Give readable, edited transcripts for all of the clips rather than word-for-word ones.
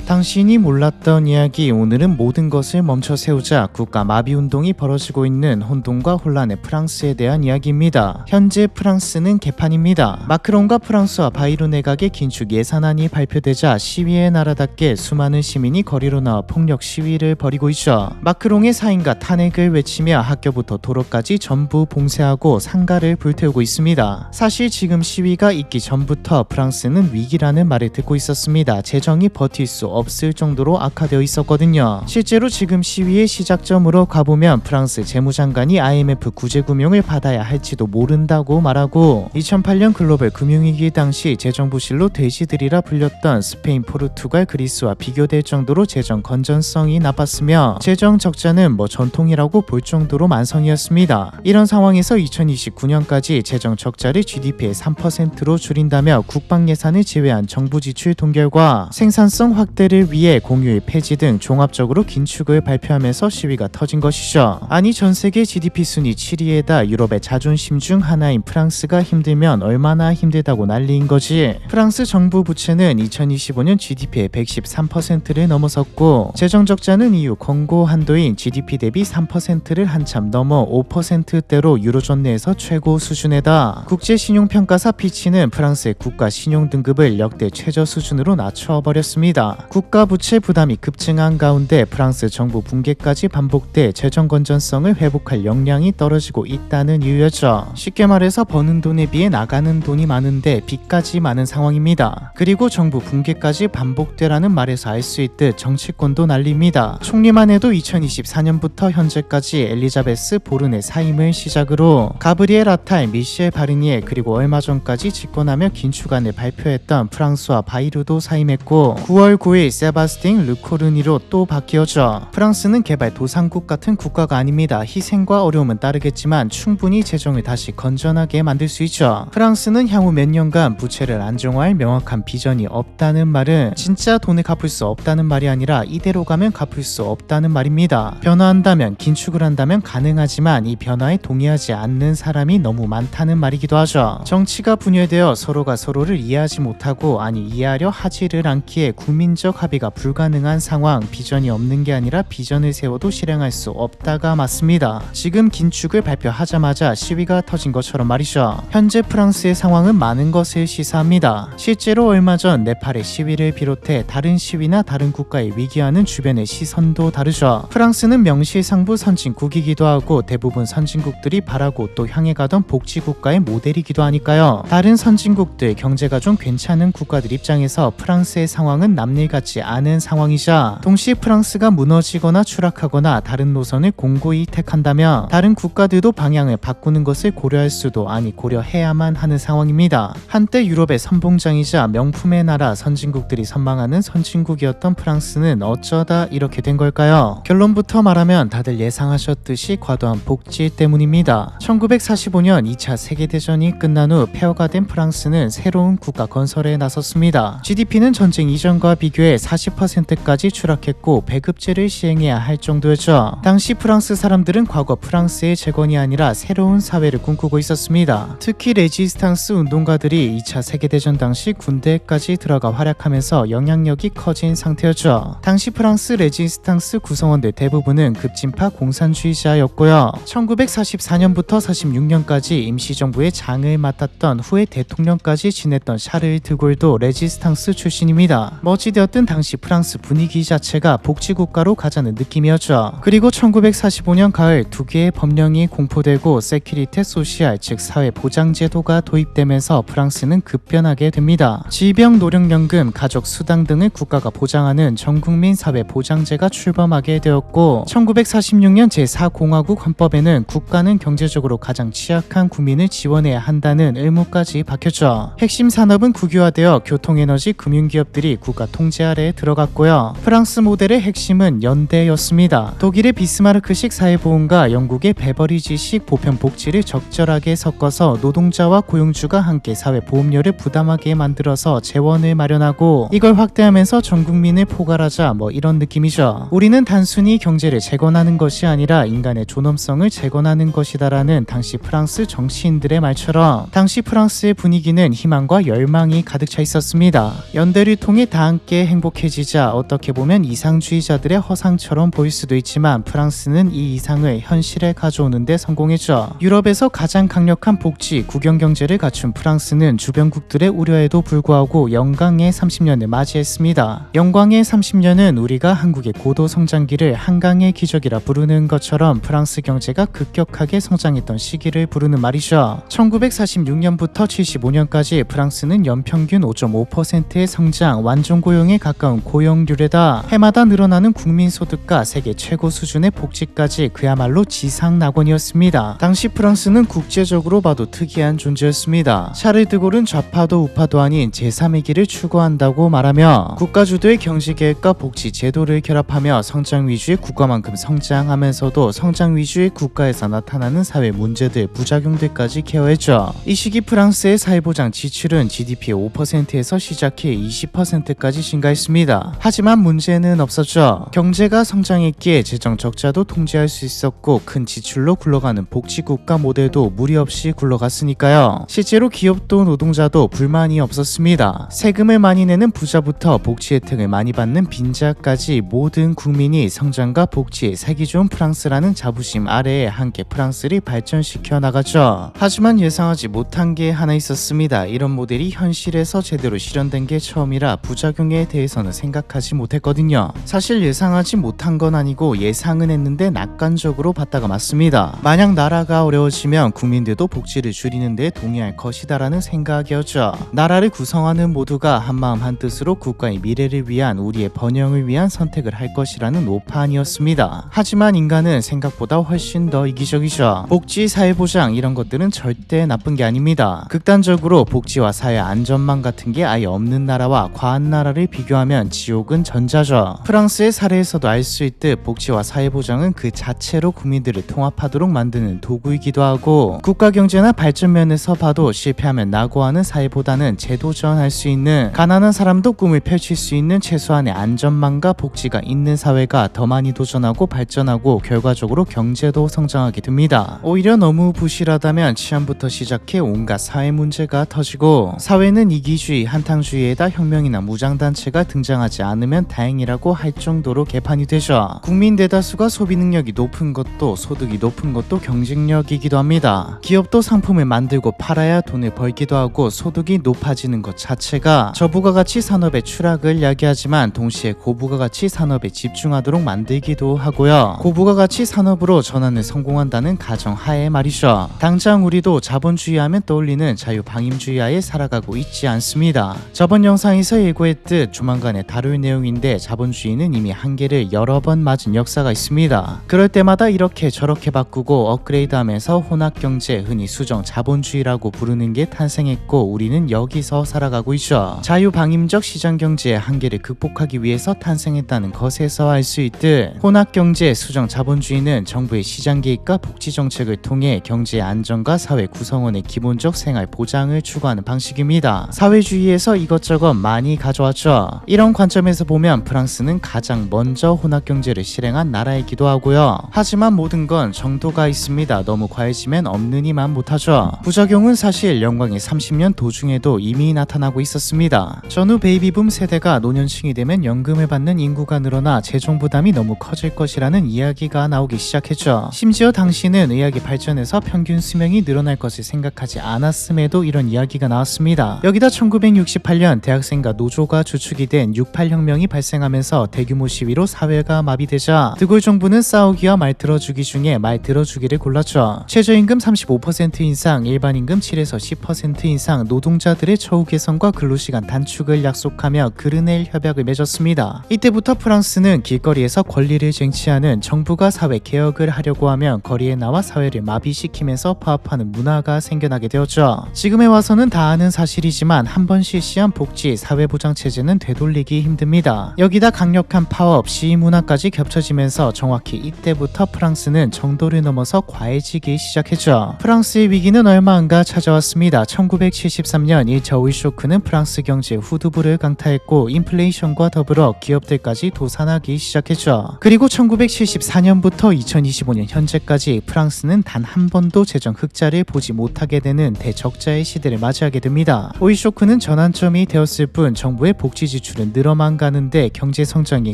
당신이 몰랐던 이야기. 오늘은 모든 것을 멈춰 세우자 국가 마비 운동이 벌어지고 있는 혼돈과 혼란의 프랑스에 대한 이야기입니다. 현재 프랑스는 개판입니다. 마크롱과 프랑스와 바이루 내각의 긴축 예산안이 발표되자 시위의 나라답게 수많은 시민이 거리로 나와 폭력 시위를 벌이고 있죠. 마크롱의 사임과 탄핵을 외치며 학교부터 도로까지 전부 봉쇄하고 상가를 불태우고 있습니다. 사실 지금 시위가 있기 전부터 프랑스는 위기라는 말을 듣고 있었습니다. 재정이 버틸 수 없을 정도로 악화되어 있었거든요. 실제로 지금 시위의 시작점으로 가보면 프랑스 재무장관이 IMF 구제금융을 받아야 할지도 모른다고 말하고 2008년 글로벌 금융위기 당시 재정부실로 돼지들이라 불렸던 스페인, 포르투갈, 그리스와 비교될 정도로 재정 건전성이 나빴으며 재정 적자는 전통이라고 볼 정도로 만성이었습니다. 이런 상황에서 2029년까지 재정 적자를 GDP의 3%로 줄인다며 국방 예산을 제외한 정부 지출 동결과 생산성 확대를 위해 공휴일 폐지 등 종합적으로 긴축을 발표하면서 시위가 터진 것이죠. 아니 전세계 GDP 순위 7위에다 유럽의 자존심 중 하나인 프랑스가 힘들면 얼마나 힘들다고 난리인 거지. 프랑스 정부 부채는 2025년 GDP의 113%를 넘어섰고 재정 적자는 EU 권고 한도인 GDP 대비 3%를 한참 넘어 5%대로 유로존 내에서 최고 수준에다 국제신용평가사 피치는 프랑스의 국가 신용등급을 역대 최저 수준으로 낮춰버렸습니다. 국가 부채 부담이 급증한 가운데 프랑스 정부 붕괴까지 반복돼 재정 건전성을 회복할 역량이 떨어지고 있다는 이유였죠. 쉽게 말해서 버는 돈에 비해 나가는 돈이 많은데 빚까지 많은 상황입니다. 그리고 정부 붕괴까지 반복되라는 말에서 알 수 있듯 정치권도 난립니다. 총리만 해도 2024년부터 현재까지 엘리자베스 보른의 사임을 시작으로 가브리엘 아탈, 미셸 바르니에 그리고 얼마 전까지 집권하며 긴축안을 발표했던 프랑스와 바이루도 사임했고 9월 9일 세바스팅 르코르니로 또 바뀌었죠. 프랑스는 개발 도상국 같은 국가가 아닙니다. 희생과 어려움은 따르겠지만 충분히 재정을 다시 건전하게 만들 수 있죠. 프랑스는 향후 몇 년간 부채를 안정화할 명확한 비전이 없다는 말은 진짜 돈을 갚을 수 없다는 말이 아니라 이대로 가면 갚을 수 없다는 말입니다. 변화한다면 긴축을 한다면 가능하지만 이 변화에 동의하지 않는 사람이 너무 많다는 말이기도 하죠. 정치가 분열되어 서로가 서로를 이해하지 못하고 아니 이해하려 하지를 않기에 국민적 합의가 불가능한 상황. 비전이 없는 게 아니라 비전을 세워도 실행할 수 없다가 맞습니다. 지금 긴축을 발표하자마자 시위가 터진 것처럼 말이죠. 현재 프랑스의 상황은 많은 것을 시사합니다. 실제로 얼마 전 네팔의 시위를 비롯해 다른 시위나 다른 국가의 위기와는 주변의 시선도 다르죠. 프랑스는 명실상부 선진국이기도 하고 대부분 선진국들이 바라고 또 향해 가던 복지국가의 모델이기도 하니까요. 다른 선진국들, 경제가 좀 괜찮은 국가들 입장에서 프랑스의 상황은 남일 같지 않은 상황이자 동시에 프랑스가 무너지거나 추락하거나 다른 노선을 공고히 택한다면 다른 국가들도 방향을 바꾸는 것을 고려할 수도 아니 고려해야만 하는 상황입니다. 한때 유럽의 선봉장이자 명품의 나라 선진국들이 선망하는 선진국이었던 프랑스는 어쩌다 이렇게 된 걸까요? 결론부터 말하면 다들 예상하셨듯이 과도한 복지 때문입니다. 1945년 2차 세계대전이 끝난 후 폐허가 된 프랑스는 새로운 국가 건설에 나섰습니다. GDP는 전쟁 이전과 비교해 40%까지 추락했고 배급제를 시행해야 할 정도였죠. 당시 프랑스 사람들은 과거 프랑스의 재건이 아니라 새로운 사회를 꿈꾸고 있었습니다. 특히 레지스탕스 운동가들이 2차 세계대전 당시 군대까지 들어가 활약하면서 영향력이 커진 상태였죠. 당시 프랑스 레지스탕스 구성원들 대부분은 급진파 공산주의자였고요. 1944년부터 46년까지 임시정부의 장을 맡았던 후에 대통령까지 지냈던 샤를 드골도 레지스탕스 출신입니다. 어찌되었든 당시 프랑스 분위기 자체가 복지국가로 가자는 느낌이었죠. 그리고 1945년 가을 두 개의 법령이 공포되고 세큐리테 소시알 즉 사회보장제도가 도입되면서 프랑스는 급변하게 됩니다. 질병노령연금, 가족수당 등을 국가가 보장하는 전국민 사회보장제가 출범하게 되었고 1946년 제4공화국 헌법에는 국가는 경제적으로 가장 취약한 국민을 지원해야 한다는 의무까지 박혔죠. 핵심 산업은 국유화되어 교통에너지 금융기업들이 국가 통제 아래에 들어갔고요. 프랑스 모델의 핵심은 연대였습니다. 독일의 비스마르크식 사회보험과 영국의 베버리지식 보편복지를 적절하게 섞어서 노동자와 고용주가 함께 사회보험료를 부담하게 만들어서 재원을 마련하고 이걸 확대하면서 전 국민을 포괄하자 이런 느낌이죠. 우리는 단순히 경제를 재건하는 것이 아니라 인간의 존엄성을 재건하는 것이다라는 당시 프랑스 정치인들의 말처럼 당시 프랑스의 분위기는 희망과 열망이 가득 차 있었습니다. 연대를 통해 다 함께 행복해지자 어떻게 보면 이상주의자들의 허상처럼 보일 수도 있지만 프랑스는 이 이상을 현실에 가져오는 데 성공했죠. 유럽에서 가장 강력한 복지, 국영경제를 갖춘 프랑스는 주변국들의 우려에도 불구하고 영광의 30년을 맞이했습니다. 영광의 30년은 우리가 한국의 고도 성장기를 한강의 기적이라 부르는 것처럼 프랑스 경제가 급격하게 성장했던 시기를 부르는 말이죠. 1946년부터 75년까지 프랑스는 연평균 5.5%의 성장, 완전 고용에 가까운 고용률에다 해마다 늘어나는 국민소득과 세계 최고 수준의 복지까지 그야말로 지상낙원이었습니다. 당시 프랑스는 국제적으로 봐도 특이한 존재였습니다. 샤를 드골은 좌파도 우파도 아닌 제3의 길을 추구한다고 말하며 국가주도의 경제계획과 복지 제도를 결합하며 성장 위주의 국가만큼 성장하면서도 성장 위주의 국가에서 나타나는 사회 문제들, 부작용들까지 케어했죠. 이 시기 프랑스의 사회보장 지출은 GDP의 5%에서 시작해 20%까지 증가했습니다. 하지만 문제는 없었죠. 경제가 성장했기에 재정 적자도 통제할 수 있었고 큰 지출로 굴러가는 복지국가 모델도 무리 없이 굴러갔으니까요. 실제로 기업도 노동자도 불만이 없었습니다. 세금을 많이 내는 부자부터 복지 혜택을 많이 받는 빈자까지 모든 국민이 성장과 복지에 살기 좋은 프랑스라는 자부심 아래에 함께 프랑스를 발전시켜 나갔죠. 하지만 예상하지 못한 게 하나 있었습니다. 이런 모델이 현실에서 제대로 실현된 게 처음이라 부작용에 대해서는 생각하지 못했거든요. 사실 예상하지 못한 건 아니고 예상은 했는데 낙관적으로 봤다가 맞습니다. 만약 나라가 어려워지면 국민들도 복지를 줄이는 데 동의할 것이다라는 생각이었죠. 나라를 구성하는 모두가 한마음 한뜻으로 국가의 미래를 위한, 우리의 번영을 위한 선택을 할 것이라는 오판이었습니다. 하지만 인간은 생각보다 훨씬 더 이기적이죠. 복지, 사회보장 이런 것들은 절대 나쁜 게 아닙니다. 극단적으로 복지와 사회 안전망 같은 게 아예 없는 나라와 과한 나라를 비교하면 지옥은 전자죠. 프랑스의 사례에서도 알 수 있듯 복지와 사회보장은 그 자체로 국민들을 통합하도록 만드는 도구이기도 하고, 국가 경제나 발전 면에서 봐도 실패하면 낙오하는 사회보다는 재도전할 수 있는, 가난한 사람도 꿈을 펼칠 수 있는 최소한의 안전망과 복지가 있는 사회가 더 많이 도전하고 발전하고 결과적으로 경제도 성장하게 됩니다. 오히려 너무 부실하다면 치안부터 시작해 온갖 사회 문제가 터지고, 사회는 이기주의, 한탕주의에다 혁명이나 무장단체가 등장하지 않으면 다행이라고 할 정도로 개판이 되죠. 국민 대다수가 소비 능력이 높은 것도, 소득이 높은 것도 경쟁력이기도 합니다. 기업도 상품을 만들고 팔아야 돈을 벌기도 하고, 소득이 높아지는 것 자체가 저부가가치 산업의 추락을 야기하지만 동시에 고부가가치 산업에 집중하도록 만들기도 하고요. 고부가가치 산업으로 전환을 성공한다는 가정하에 말이죠. 당장 우리도 자본주의 하면 떠올리는 자유방임주의 하에 살아가고 있지 않습니다. 저번 영상에서 예고했듯 조만간에 다룰 내용인데, 자본주의는 이미 한계를 여러 번 맞은 역사가 있습니다. 그럴 때마다 이렇게 저렇게 바꾸고 업그레이드하면서 혼합경제, 흔히 수정 자본주의라고 부르는 게 탄생했고, 우리는 여기서 살아가고 있죠. 자유방임적 시장경제의 한계를 극복하기 위해서 탄생했다는 것에서 알 수 있듯 혼합경제, 수정 자본주의는 정부의 시장개입과 복지정책을 통해 경제의 안정과 사회 구성원의 기본적 생활 보장을 추구하는 방식입니다. 사회주의에서 이것저것 많이 가져왔죠. 이런 관점에서 보면 프랑스는 가장 먼저 혼합경제를 실행한 나라이기도 하고요. 하지만 모든 건 정도가 있습니다. 너무 과해지면 없는 이만 못하죠. 부작용은 사실 영광의 30년 도중에도 이미 나타나고 있었습니다. 전후 베이비붐 세대가 노년층이 되면 연금을 받는 인구가 늘어나 재정 부담이 너무 커질 것이라는 이야기가 나오기 시작했죠. 심지어 당시는 의학이 발전해서 평균 수명이 늘어날 것을 생각하지 않았음에도 이런 이야기가 나왔습니다. 여기다 1968년 대학생과 노조가 주축이 된 68혁명이 발생하면서 대규모 시위로 사회가 마비되자 드골 정부는 싸우기와 말 들어주기 중에 말 들어주기를 골랐죠. 최저임금 35% 인상, 일반임금 7에서 10% 인상, 노동자들의 처우 개선과 근로시간 단축을 약속하며 그르넬 협약을 맺었습니다. 이때부터 프랑스는 길거리에서 권리를 쟁취하는, 정부가 사회 개혁을 하려고 하면 거리에 나와 사회를 마비시키면서 파업하는 문화가 생겨나게 되었죠. 지금에 와서는 다 아는 사실이지만 한 번 실시한 복지, 사회보장체제는 되돌리기 힘듭니다. 여기다 강력한 파업, 시위 문화까지 겹쳐지면서 정확히 이때부터 프랑스는 정도를 넘어서 과해지기 시작했죠. 프랑스의 위기는 얼마 안가 찾아왔습니다. 1973년 1차 오일 쇼크는 프랑스 경제 후두부를 강타했고, 인플레이션과 더불어 기업들까지 도산하기 시작했죠. 그리고 1974년부터 2025년 현재까지 프랑스는 단 한 번도 재정 흑자를 보지 못하게 되는 대적자의 시대를 맞이하게 됩니다. 오일 쇼크는 전환점이 되었을 뿐 정부의 복지 지출 지출은 늘어만 가는데 경제 성장이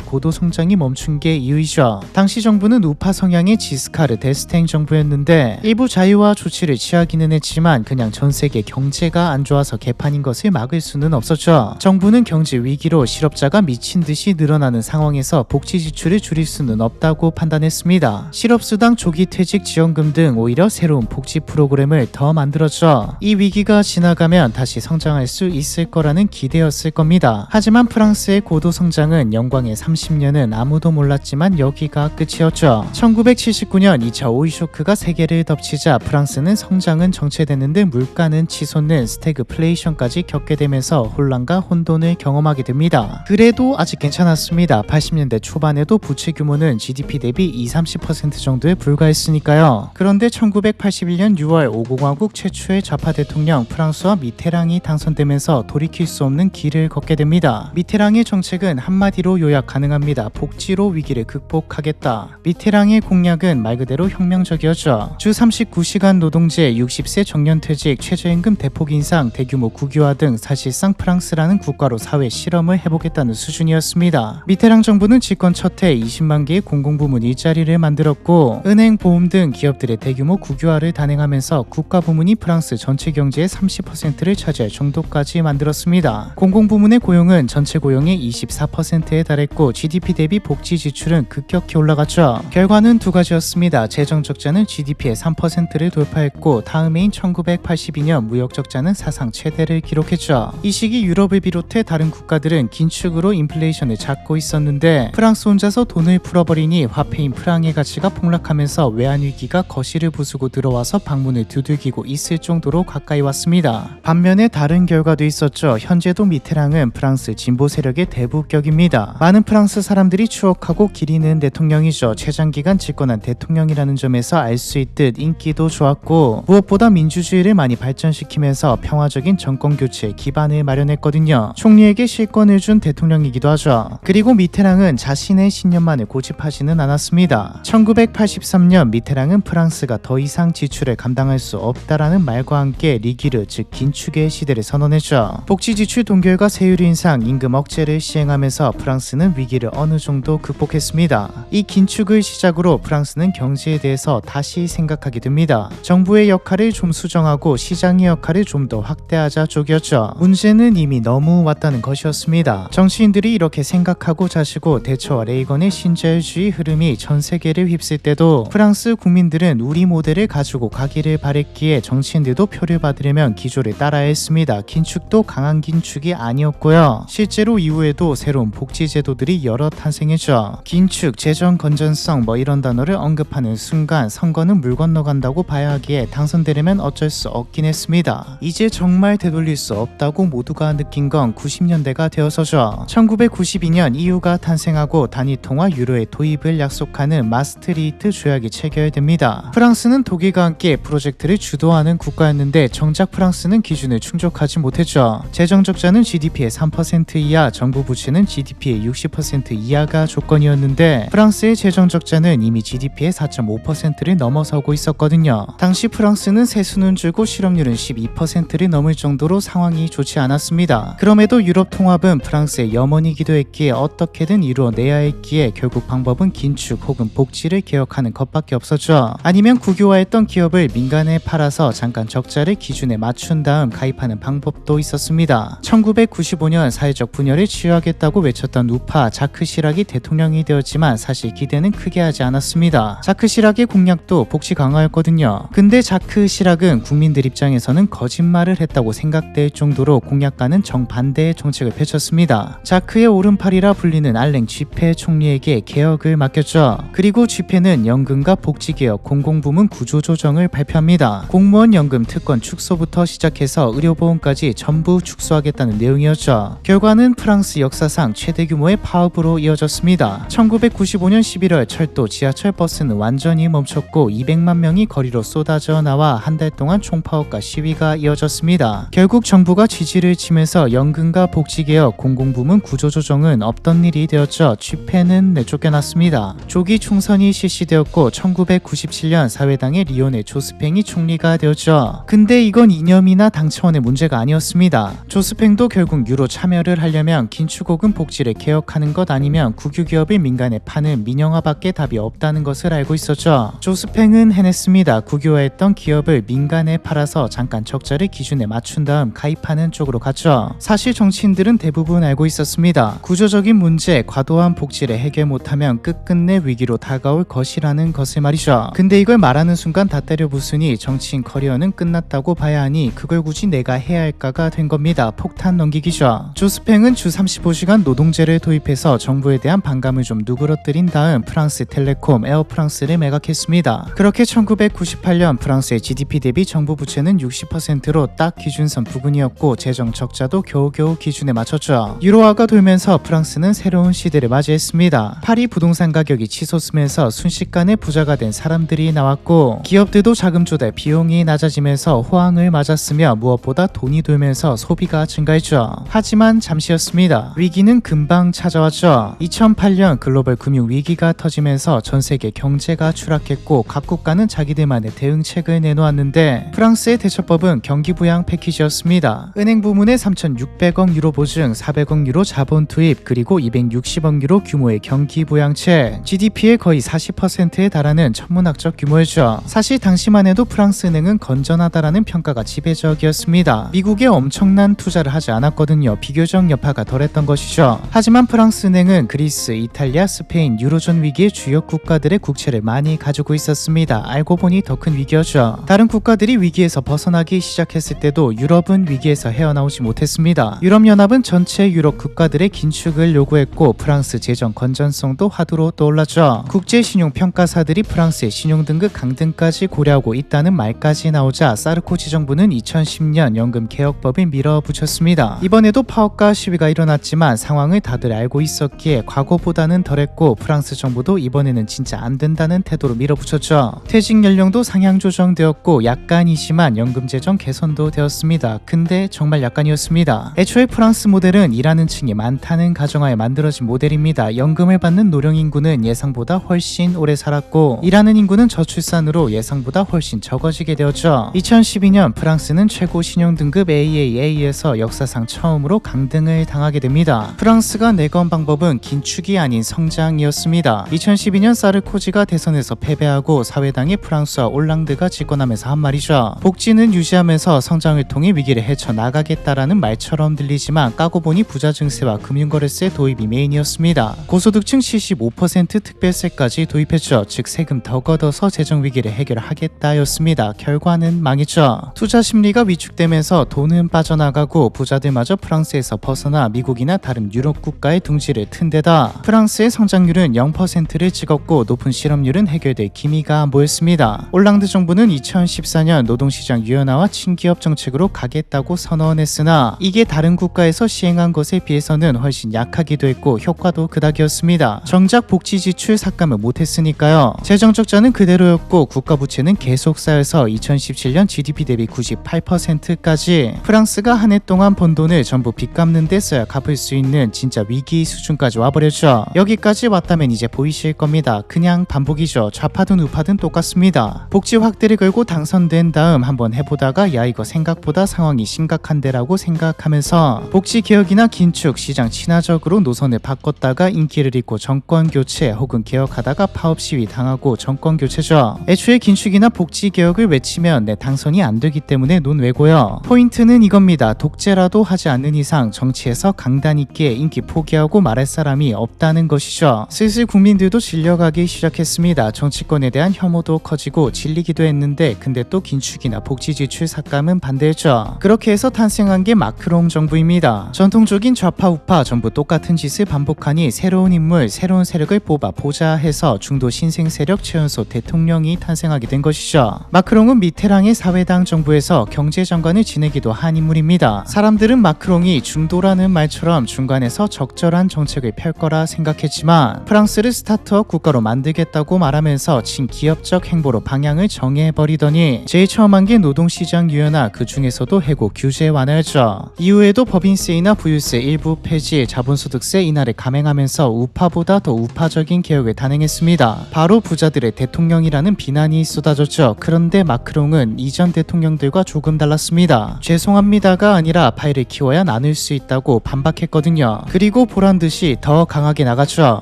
고도 성장이 멈춘 게 이유이죠. 당시 정부는 우파 성향의 지스카르 데스탱 정부였는데 일부 자유화 조치를 취하기는 했지만 그냥 전 세계 경제가 안 좋아서 개판인 것을 막을 수는 없었죠. 정부는 경제 위기로 실업자가 미친 듯이 늘어나는 상황에서 복지 지출을 줄일 수는 없다고 판단했습니다. 실업수당, 조기 퇴직 지원금 등 오히려 새로운 복지 프로그램을 더 만들었죠. 이 위기가 지나가면 다시 성장할 수 있을 거라는 기대였을 겁니다. 하지만 프랑스의 고도 성장은 영광의 30년은 아무도 몰랐지만 여기가 끝이었죠. 1979년 2차 오일 쇼크가 세계를 덮치자 프랑스는 성장은 정체됐는데 물가는 치솟는 스태그플레이션까지 겪게 되면서 혼란과 혼돈을 경험하게 됩니다. 그래도 아직 괜찮았습니다. 80년대 초반에도 부채 규모는 GDP 대비 20-30% 정도에 불과했으니까요. 그런데 1981년 6월 5공화국 최초의 좌파 대통령 프랑스와 미테랑이 당선되면서 돌이킬 수 없는 길을 걷게 됩니다. 미테랑의 정책은 한마디로 요약 가능합니다. 복지로 위기를 극복하겠다. 미테랑의 공약은 말 그대로 혁명적이었죠. 주 39시간 노동제, 60세 정년퇴직, 최저임금 대폭 인상, 대규모 국유화 등 사실상 프랑스라는 국가로 사회 실험을 해보겠다는 수준이었습니다. 미테랑 정부는 집권 첫 해 20만 개의 공공부문 일자리를 만들었고 은행, 보험 등 기업들의 대규모 국유화를 단행하면서 국가부문이 프랑스 전체 경제의 30%를 차지할 정도까지 만들었습니다. 공공부문의 고용은 전체 고용의 24%에 달했고 GDP 대비 복지 지출은 급격히 올라갔죠. 결과는 두 가지였습니다. 재정적자는 GDP의 3%를 돌파했고 다음 해인 1982년 무역적자는 사상 최대를 기록했죠. 이 시기 유럽을 비롯해 다른 국가들은 긴축으로 인플레이션을 잡고 있었는데 프랑스 혼자서 돈을 풀어버리니 화폐인 프랑의 가치가 폭락하면서 외환위기가 거실을 부수고 들어와서 방문을 두들기고 있을 정도로 가까이 왔습니다. 반면에 다른 결과도 있었죠. 현재도 미테랑은 프랑스 진보 세력의 대부격입니다. 많은 프랑스 사람들이 추억하고 기리는 대통령이죠. 최장기간 집권한 대통령이라는 점에서 알 수 있듯 인기도 좋았고 무엇보다 민주주의를 많이 발전시키면서 평화적인 정권교체의 기반을 마련했거든요. 총리에게 실권을 준 대통령이기도 하죠. 그리고 미테랑은 자신의 신념만을 고집하지는 않았습니다. 1983년 미테랑은 프랑스가 더 이상 지출을 감당할 수 없다라는 말과 함께 리기르 즉 긴축의 시대를 선언했죠. 복지 지출 동결과 세율 인상, 임금 억제를 시행하면서 프랑스는 위기를 어느 정도 극복했습니다. 이 긴축을 시작으로 프랑스는 경제에 대해서 다시 생각하게 됩니다. 정부의 역할을 좀 수정하고 시장의 역할을 좀 더 확대하자 쪽이었죠. 문제는 이미 너무 왔다는 것이었습니다. 정치인들이 이렇게 생각하고 자시고 대처와 레이건의 신자유주의 흐름이 전 세계를 휩쓸 때도 프랑스 국민들은 우리 모델을 가지고 가기를 바랬기에 정치인들도 표를 받으려면 기조를 따라야 했습니다. 긴축도 강한 긴축이 아니었고요. 실제로 이후에도 새로운 복지 제도들이 여러 탄생했죠. 긴축, 재정 건전성 이런 단어를 언급하는 순간 선거는 물 건너간다고 봐야 하기에 당선되려면 어쩔 수 없긴 했습니다. 이제 정말 되돌릴 수 없다고 모두가 느낀 건 90년대가 되어서죠. 1992년 EU가 탄생하고 단위통화 유로의 도입을 약속하는 마스트리히트 조약이 체결됩니다. 프랑스는 독일과 함께 프로젝트를 주도하는 국가였는데 정작 프랑스는 기준을 충족하지 못했죠. 재정적자는 GDP의 3% 이하, 정부 부채는 GDP의 60% 이하가 조건이었는데 프랑스의 재정적자는 이미 GDP의 4.5%를 넘어서고 있었거든요. 당시 프랑스는 세수는 줄고 실업률은 12%를 넘을 정도로 상황이 좋지 않았습니다. 그럼에도 유럽 통합은 프랑스의 염원이기도 했기에 어떻게든 이루어내야 했기에 결국 방법은 긴축 혹은 복지를 개혁하는 것밖에 없었죠. 아니면 국유화했던 기업을 민간에 팔아서 잠깐 적자를 기준에 맞춘 다음 가입하는 방법도 있었습니다. 1995년 사회적 분열을 치유하겠다고 외쳤던 우파 자크 시락이 대통령이 되었지만 사실 기대는 크게 하지 않았습니다. 자크 시락의 공약도 복지 강화였거든요. 근데 자크 시락은 국민들 입장에서는 거짓말을 했다고 생각될 정도로 공약과는 정반대의 정책을 펼쳤습니다. 자크의 오른팔이라 불리는 알랭 쥐페 총리에게 개혁을 맡겼죠. 그리고 쥐페는 연금과 복지개혁, 공공부문 구조조정을 발표합니다. 공무원 연금 특권 축소부터 시작해서 의료보험까지 전부 축소하겠다는 내용이었죠. 결과는 프랑스 역사상 최대 규모의 파업으로 이어졌습니다. 1995년 11월 철도, 지하철, 버스는 완전히 멈췄고 200만 명이 거리로 쏟아져 나와 한 달 동안 총파업과 시위가 이어졌습니다. 결국 정부가 지지를 치면서 연금과 복지개혁, 공공부문 구조조정은 없던 일이 되었죠. 쥐페는 내쫓겨났습니다. 조기 총선이 실시되었고 1997년 사회당의 리오네 조스팽이 총리가 되었죠. 근데 이건 이념이나 당 차원의 문제가 아니었습니다. 조스팽도 결국 유로 참여를 해결을 하려면 긴축 혹은 복지를 개혁하는 것 아니면 국유기업을 민간에 파는 민영화밖에 답이 없다는 것을 알고 있었죠. 조스팽은 해냈습니다. 국유화했던 기업을 민간에 팔아서 잠깐 적자를 기준에 맞춘 다음 가입하는 쪽으로 갔죠. 사실 정치인들은 대부분 알고 있었습니다. 구조적인 문제, 과도한 복지를 해결 못하면 끝끝내 위기로 다가올 것이라는 것을 말이죠. 근데 이걸 말하는 순간 다 때려 부수니 정치인 커리어는 끝났다고 봐야 하니 그걸 굳이 내가 해야 할까가 된 겁니다. 폭탄 넘기기죠. 조스팽은 주 35시간 노동제를 도입해서 정부에 대한 반감을 좀 누그러뜨린 다음 프랑스 텔레콤 에어프랑스를 매각했습니다. 그렇게 1998년 프랑스의 GDP 대비 정부 부채는 60%로 딱 기준선 부근이었고 재정 적자도 겨우겨우 기준에 맞췄죠. 유로화가 돌면서 프랑스는 새로운 시대를 맞이했습니다. 파리 부동산 가격이 치솟으면서 순식간에 부자가 된 사람들이 나왔고 기업들도 자금 조달 비용이 낮아지면서 호황을 맞았으며 무엇보다 돈이 돌면서 소비가 증가했죠. 하지만 잠시였습니다. 위기는 금방 찾아왔죠. 2008년 글로벌 금융 위기가 터지면서 전 세계 경제가 추락했고 각 국가는 자기들만의 대응책을 내놓았는데 프랑스의 대처법은 경기부양 패키지였습니다. 은행 부문에 3,600억 유로 보증, 400억 유로 자본 투입, 그리고 260억 유로 규모의 경기부양책, GDP의 거의 40%에 달하는 천문학적 규모였죠. 사실 당시만 해도 프랑스 은행은 건전하다라는 평가가 지배적이었습니다. 미국에 엄청난 투자를 하지 않았거든요. 비교적 여파가 덜했던 것이죠. 하지만 프랑스 은행은 그리스, 이탈리아, 스페인, 유로존 위기의 주요 국가들의 국채를 많이 가지고 있었습니다. 알고 보니 더 큰 위기였죠. 다른 국가들이 위기에서 벗어나기 시작했을 때도 유럽은 위기에서 헤어나오지 못했습니다. 유럽연합은 전체 유럽 국가들의 긴축을 요구했고 프랑스 재정 건전성도 화두로 떠올랐죠. 국제신용평가사들이 프랑스의 신용등급 강등까지 고려하고 있다는 말까지 나오자 사르코지 정부는 2010년 연금개혁법을 밀어붙였습니다. 이번에도 파업과 시위가 일어났지만 상황을 다들 알고 있었기에 과거보다는 덜했고 프랑스 정부도 이번에는 진짜 안 된다는 태도로 밀어붙였죠. 퇴직 연령도 상향 조정되었고 약간이지만 연금 재정 개선도 되었습니다. 근데 정말 약간이었습니다. 애초에 프랑스 모델은 일하는 층이 많다는 가정하에 만들어진 모델입니다. 연금을 받는 노령 인구는 예상보다 훨씬 오래 살았고 일하는 인구는 저출산으로 예상보다 훨씬 적어지게 되었죠. 2012년 프랑스는 최고 신용등급 AAA에서 역사상 처음으로 강등을 당하게 됩니다. 프랑스가 내건 방법은 긴축이 아닌 성장이었습니다. 2012년 사르코지가 대선에서 패배하고 사회당의 프랑스와 올랑드가 집권하면서 한 말이죠. 복지는 유지하면서 성장을 통해 위기를 헤쳐나가겠다라는 말처럼 들리지만 까고 보니 부자 증세와 금융거래세 도입이 메인이었습니다. 고소득층 75% 특별세까지 도입했죠. 즉 세금 더 걷어서 재정 위기를 해결하겠다였습니다. 결과는 망했죠. 투자 심리가 위축되면서 돈은 빠져나가고 부자들마저 프랑스에서 벗어나 미국이나 다른 유럽 국가의 둥지를 튼 데다 프랑스의 성장률은 0%를 찍었고 높은 실업률은 해결될 기미가 안 보였습니다. 올랑드 정부는 2014년 노동시장 유연화와 친기업 정책으로 가겠다고 선언했으나 이게 다른 국가에서 시행한 것에 비해서는 훨씬 약하기도 했고 효과도 그닥이었습니다. 정작 복지 지출 삭감을 못했으니까요. 재정 적자는 그대로였고 국가 부채는 계속 쌓여서 2017년 GDP 대비 98%까지 프랑스가 한 해 동안 번 돈을 전부 빚 갚는 데 써야 갚을 수 있는 진짜 위기 수준까지 와버렸죠. 여기까지 왔다면 이제 보이실 겁니다. 그냥 반복이죠. 좌파든 우파든 똑같습니다. 복지 확대를 걸고 당선된 다음 한번 해보다가 야 이거 생각보다 상황이 심각한데라고 생각하면서 복지 개혁이나 긴축, 시장 친화적으로 노선을 바꿨다가 인기를 잃고 정권 교체 혹은 개혁하다가 파업 시위 당하고 정권 교체죠. 애초에 긴축이나 복지 개혁을 외치면 내 당선이 안 되기 때문에 논외고요. 포인트는 이겁니다. 독재라도 하지 않는 이상 정치에서 강단 있게 인기 포기하고 말할 사람이 없다는 것이죠. 슬슬 국민들도 질려가기 시작했습니다. 정치권에 대한 혐오도 커지고 질리기도 했는데 근데 또 긴축이나 복지 지출 삭감은 반대했죠. 그렇게 해서 탄생한 게 마크롱 정부입니다. 전통적인 좌파 우파 전부 똑같은 짓을 반복하니 새로운 인물, 새로운 세력을 뽑아 보자 해서 중도 신생 세력 최연소 대통령이 탄생하게 된 것이죠. 마크롱은 미테랑의 사회당 정부에서 경제장관을 지내기도 한 인물입니다. 사람들은 마크롱이 중도라는 말처럼 중간에서 적절한 정책을 펼 거라 생각했지만 프랑스를 스타트업 국가로 만들겠다고 말하면서 친기업적 행보로 방향을 정해버리더니 제일 처음 한 게 노동시장 유연화, 그 중에서도 해고 규제 완화였죠. 이후에도 법인세이나 부유세 일부 폐지, 자본소득세 인하를 감행하면서 우파보다 더 우파적인 개혁을 단행했습니다. 바로 부자들의 대통령이라는 비난이 쏟아졌죠. 그런데 마크롱은 이전 대통령들과 조금 달랐습니다. 죄송합니다가 아니라 파이를 키워야 나눌 수 있다. 있다고 반박했거든요. 그리고 보란듯이 더 강하게 나갔죠.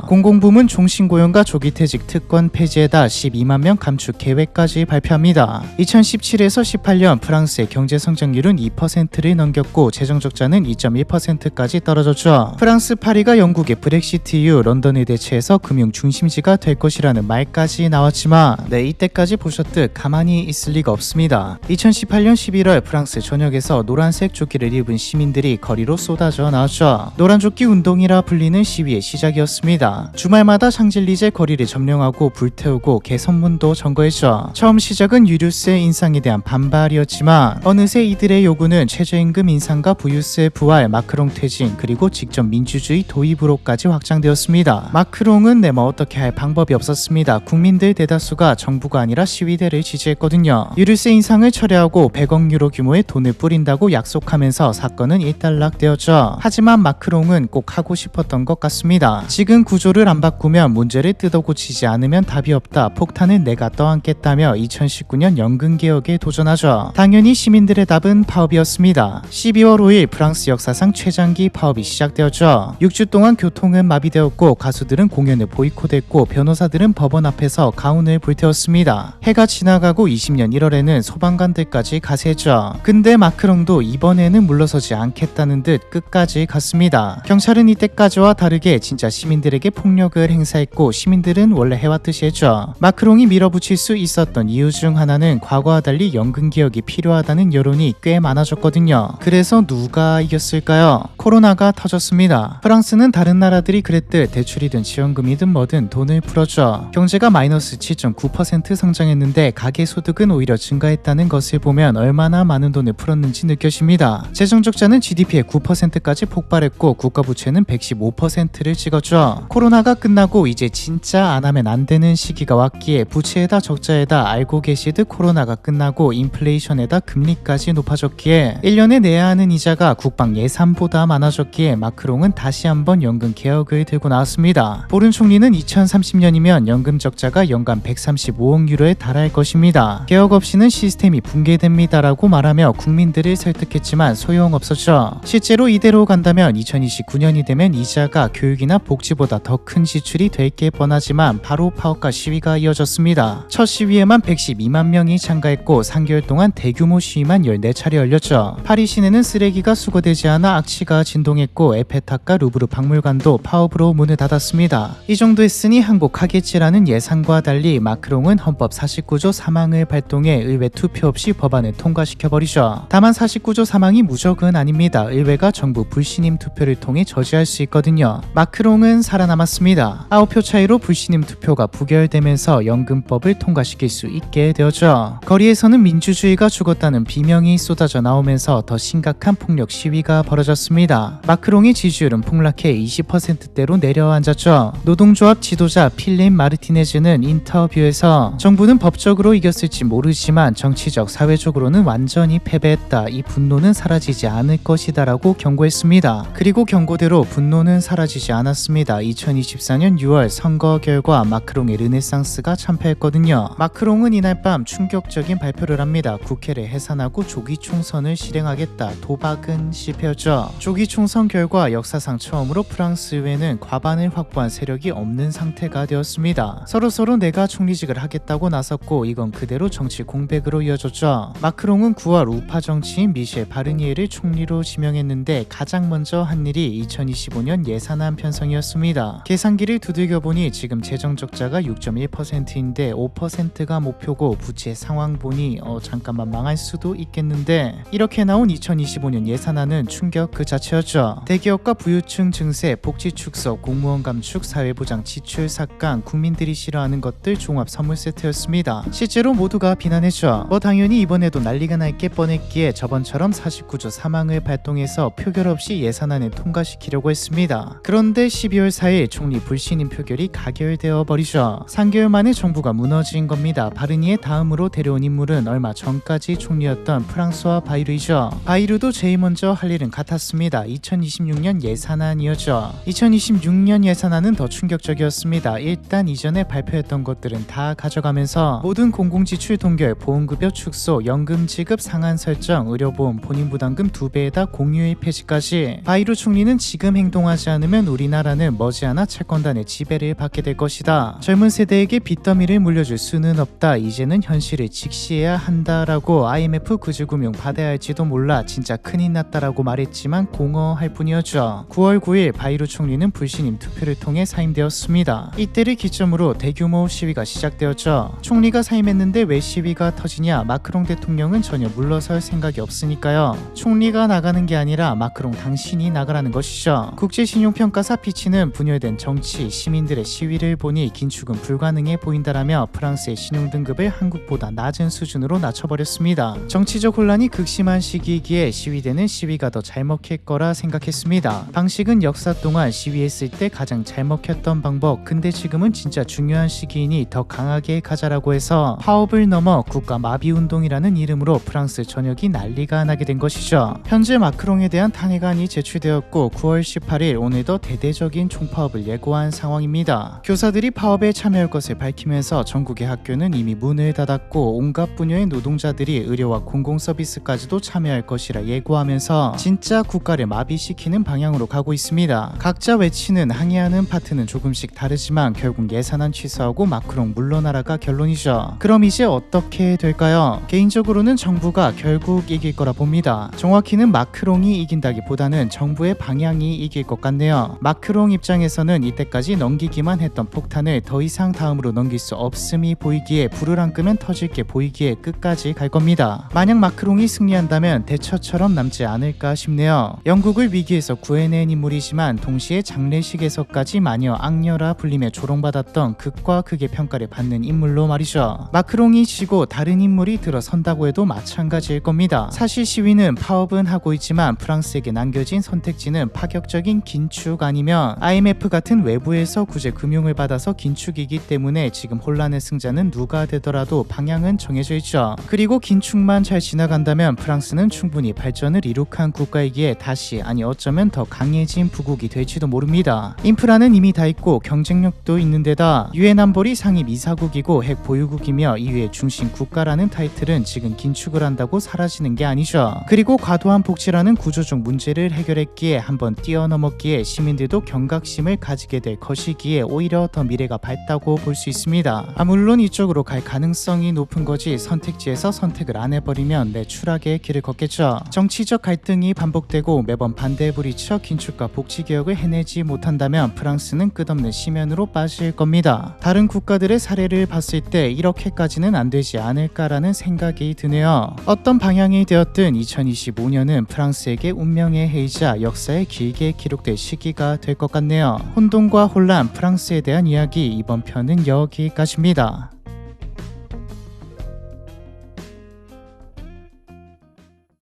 공공부문 종신고용과 조기퇴직 특권 폐지에다 12만 명 감축 계획까지 발표합니다. 2017에서 18년 프랑스의 경제 성장률은 2%를 넘겼고 재정 적자는 2.1%까지 떨어졌죠. 프랑스 파리가 영국의 브렉시트 이후 런던을 대체해서 금융 중심지가 될 것이라는 말까지 나왔지만 이때까지 보셨듯 가만히 있을 리가 없습니다. 2018년 11월 프랑스 전역에서 노란색 조끼를 입은 시민들이 거리로 쏟아져 나왔죠. 노란조끼 운동이라 불리는 시위의 시작이었습니다. 주말마다 샹젤리제 거리를 점령하고 불태우고 개선문도 점거했죠. 처음 시작은 유류세 인상에 대한 반발이었지만 어느새 이들의 요구는 최저임금 인상과 부유세 부활, 마크롱 퇴진, 그리고 직접 민주주의 도입으로까지 확장되었습니다. 마크롱은 어떻게 할 방법이 없었습니다. 국민들 대다수가 정부가 아니라 시위대를 지지했거든요. 유류세 인상을 철회하고 100억 유로 규모의 돈을 뿌린다고 약속하면서 사건은 일단락되었죠. 하지만 마크롱은 꼭 하고 싶었던 것 같습니다. 지금 구조를 안 바꾸면, 문제를 뜯어고치지 않으면 답이 없다. 폭탄을 내가 떠안겠다며 2019년 연금개혁에 도전하죠. 당연히 시민들의 답은 파업이었습니다. 12월 5일 프랑스 역사상 최장기 파업이 시작되었죠. 6주 동안 교통은 마비되었고 가수들은 공연을 보이콧했고 변호사들은 법원 앞에서 가훈을 불태웠습니다. 해가 지나가고 20년 1월에는 소방관들까지 가세했죠. 근데 마크롱도 이번에는 물러서지 않겠다는 듯 끝까지 갔습니다. 경찰은 이때까지와 다르게 진짜 시민들에게 폭력을 행사했고 시민들은 원래 해왔듯이 했죠. 마크롱이 밀어붙일 수 있었던 이유 중 하나는 과거와 달리 연금개혁이 필요하다는 여론이 꽤 많아졌거든요. 그래서 누가 이겼을까요? 코로나가 터졌습니다. 프랑스는 다른 나라들이 그랬듯 대출이든 지원금이든 뭐든 돈을 풀었죠. 경제가 마이너스 7.9% 성장했는데 가계소득은 오히려 증가했다는 것을 보면 얼마나 많은 돈을 풀었는지 느껴집니다. 재정적자는 GDP의 9%까지 폭발했고 국가부채는 115%를 찍었죠. 코로나가 끝나고 이제 진짜 안 하면 안 되는 시기가 왔기에 부채에다 적자에다 알고 계시듯 코로나가 끝나고 인플레이션에다 금리까지 높아졌기에 1년에 내야 하는 이자가 국방 예산보다 많아졌기에 마크롱은 다시 한번 연금 개혁을 들고 나왔습니다. 보른 총리는 2030년이면 연금 적자가 연간 135억 유로에 달할 것입니다. 개혁 없이는 시스템이 붕괴됩니다라고 말하며 국민들을 설득했지만 소용없었죠. 실제로 이대로 간다면 2029년이 되면 이자가 교육이나 복지보다 더 큰 지출이 될 게 뻔하지만 바로 파업과 시위가 이어졌습니다. 첫 시위에만 112만 명이 참가했고 3개월 동안 대규모 시위만 14차례 열렸죠. 파리 시내는 쓰레기가 수거되지 않아 악취가 진동했고 에펠탑과 루브르 박물관도 파업으로 문을 닫았습니다. 이 정도 했으니 항복하겠지라는 예상과 달리 마크롱은 헌법 49조 3항을 발동해 의회 투표 없이 법안을 통과시켜버리죠. 다만 49조 3항이 무적은 아닙니다. 의회가 정부 불신임 투표를 통해 저지할 수 있거든요. 마크롱은 살아남았습니다. 9표 차이로 불신임 투표가 부결되면서 연금법을 통과시킬 수 있게 되었죠. 거리에서는 민주주의가 죽었다는 비명이 쏟아져 나오면서 더 심각한 폭력 시위가 벌어졌습니다. 마크롱의 지지율은 폭락해 20%대로 내려앉았죠. 노동조합 지도자 필립 마르티네즈는 인터뷰에서 정부는 법적으로 이겼을지 모르지만 정치적, 사회적으로는 완전히 패배했다. 이 분노는 사라지지 않을 것이다 라고 경고했습니다. 그리고 경고대로 분노는 사라지지 않았습니다. 2024년 6월 선거 결과 마크롱의 르네상스가 참패했거든요. 마크롱은 이날 밤 충격적인 발표를 합니다. 국회를 해산하고 조기 총선을 실행하겠다. 도박은 실패였죠. 조기 총선 결과 역사상 처음으로 프랑스 의회는 과반을 확보한 세력이 없는 상태가 되었습니다. 서로 내가 총리직을 하겠다고 나섰고 이건 그대로 정치 공백으로 이어졌죠. 마크롱은 9월 우파 정치인 미셸 바르니에를 총리로 지명했는데 가장 먼저 한 일이 2025년 예산안 편성이었습니다. 계산기를 두들겨보니 지금 재정적자가 6.1%인데 5%가 목표고 부채 상황 보니 잠깐만 망할 수도 있겠는데 이렇게 나온 2025년 예산안은 충격 그 자체였죠. 대기업과 부유층 증세, 복지 축소, 공무원 감축, 사회보장 지출 삭감, 국민들이 싫어하는 것들 종합 선물 세트였습니다. 실제로 모두가 비난했죠. 당연히 이번에도 난리가 날 게 뻔했기에 저번처럼 49조 3항을 발동해서 표결 없이 예산안을 통과시키려고 했습니다. 그런데 12월 4일 총리 불신임 표결이 가결되어 버리죠. 3개월 만에 정부가 무너진 겁니다. 바르니에 다음으로 데려온 인물은 얼마 전까지 총리였던 프랑스와 바이르이죠. 바이르도 제일 먼저 할 일은 같았습니다. 2026년 예산안이었죠. 2026년 예산안은 더 충격적이었습니다. 일단 이전에 발표했던 것들은 다 가져가면서 모든 공공지출 동결, 보험급여 축소, 연금 지급 상한 설정, 의료보험 본인부담금 2배에다 공휴일 폐지 되지까지 바이루 총리는 지금 행동하지 않으면 우리나라는 머지않아 채권단의 지배를 받게 될 것이다. 젊은 세대에게 빚더미를 물려줄 수는 없다. 이제는 현실을 직시해야 한다라고 IMF 구제금융 받아야 할지도 몰라 진짜 큰일 났다라고 말했지만 공허할 뿐이었죠. 9월 9일 바이루 총리는 불신임 투표를 통해 사임되었습니다. 이때를 기점으로 대규모 시위가 시작되었죠. 총리가 사임했는데 왜 시위가 터지냐? 마크롱 대통령은 전혀 물러설 생각이 없으니까요. 총리가 나가는 게 아니라 마크롱 당신이 나가라는 것이죠. 국제신용평가사 피치는 분열된 정치, 시민들의 시위를 보니 긴축은 불가능해 보인다라며 프랑스의 신용등급을 한국보다 낮은 수준으로 낮춰버렸습니다. 정치적 혼란이 극심한 시기이기에 시위대는 시위가 더 잘 먹힐 거라 생각했습니다. 방식은 역사 동안 시위했을 때 가장 잘 먹혔던 방법, 근데 지금은 진짜 중요한 시기이니 더 강하게 가자라고 해서 파업을 넘어 국가 마비운동이라는 이름으로 프랑스 전역이 난리가 나게 된 것이죠. 현재 마크롱에 대한 탄핵안이 제출되었고 9월 18일 오늘도 대대적인 총파업을 예고한 상황입니다. 교사들이 파업에 참여할 것을 밝히면서 전국의 학교는 이미 문을 닫았고 온갖 분야의 노동자들이 의료와 공공서비스까지도 참여할 것이라 예고하면서 진짜 국가를 마비시키는 방향으로 가고 있습니다. 각자 외치는 항의하는 파트는 조금씩 다르지만 결국 예산안 취소하고 마크롱 물러나라가 결론이죠. 그럼 이제 어떻게 될까요? 개인적으로는 정부가 결국 이길 거라 봅니다. 정확히는 마크롱이 이긴다기보다는 정부의 방향이 이길 것 같네요. 마크롱 입장에서는 이때까지 넘기기만 했던 폭탄을 더 이상 다음으로 넘길 수 없음이 보이기에 불을 안 끄면 터질 게 보이기에 끝까지 갈 겁니다. 만약 마크롱이 승리한다면 대처처럼 남지 않을까 싶네요. 영국을 위기에서 구해낸 인물이지만 동시에 장례식에서까지 마녀 악녀라 불리며 조롱받았던 극과 극의 평가를 받는 인물로 말이죠. 마크롱이 지고 다른 인물이 들어선다고 해도 마찬가지일 겁니다. 사실 시위는 파업은 하고 있지만 프랑스에게 남겨진 선택지는 파격적인 긴축 아니면 IMF 같은 외부에서 구제 금융을 받아서 긴축이기 때문에 지금 혼란의 승자는 누가 되더라도 방향은 정해져 있죠. 그리고 긴축만 잘 지나간다면 프랑스는 충분히 발전을 이룩한 국가이기에 다시 아니 어쩌면 더 강해진 부국이 될지도 모릅니다. 인프라는 이미 다 있고 경쟁력도 있는데다 유엔 안보리 상임 이사국이고 핵 보유국이며 이외의 중심 국가라는 타이틀은 지금 긴축을 한다고 사라지는 게 아니죠. 그리고 과도한 복지라는 구조적 문제를 해결했기에 한번 뛰어넘었기에 시민들도 경각심을 가지게 될 것이기에 오히려 더 미래가 밝다고 볼 수 있습니다. 물론 이쪽으로 갈 가능성이 높은 거지 선택지에서 선택을 안 해버리면 내 추락의 길을 걷겠죠. 정치적 갈등이 반복되고 매번 반대에 부딪혀 긴축과 복지개혁을 해내지 못한다면 프랑스는 끝없는 심연으로 빠질 겁니다. 다른 국가들의 사례를 봤을 때 이렇게까지는 안 되지 않을까라는 생각이 드네요. 어떤 방향이 되었든 2025년은 프랑스에게 운명의 해이자 역사에 길게 기록될 시기가 될 것 같네요. 혼돈과 혼란, 프랑스에 대한 이야기 이번 편은 여기까지입니다.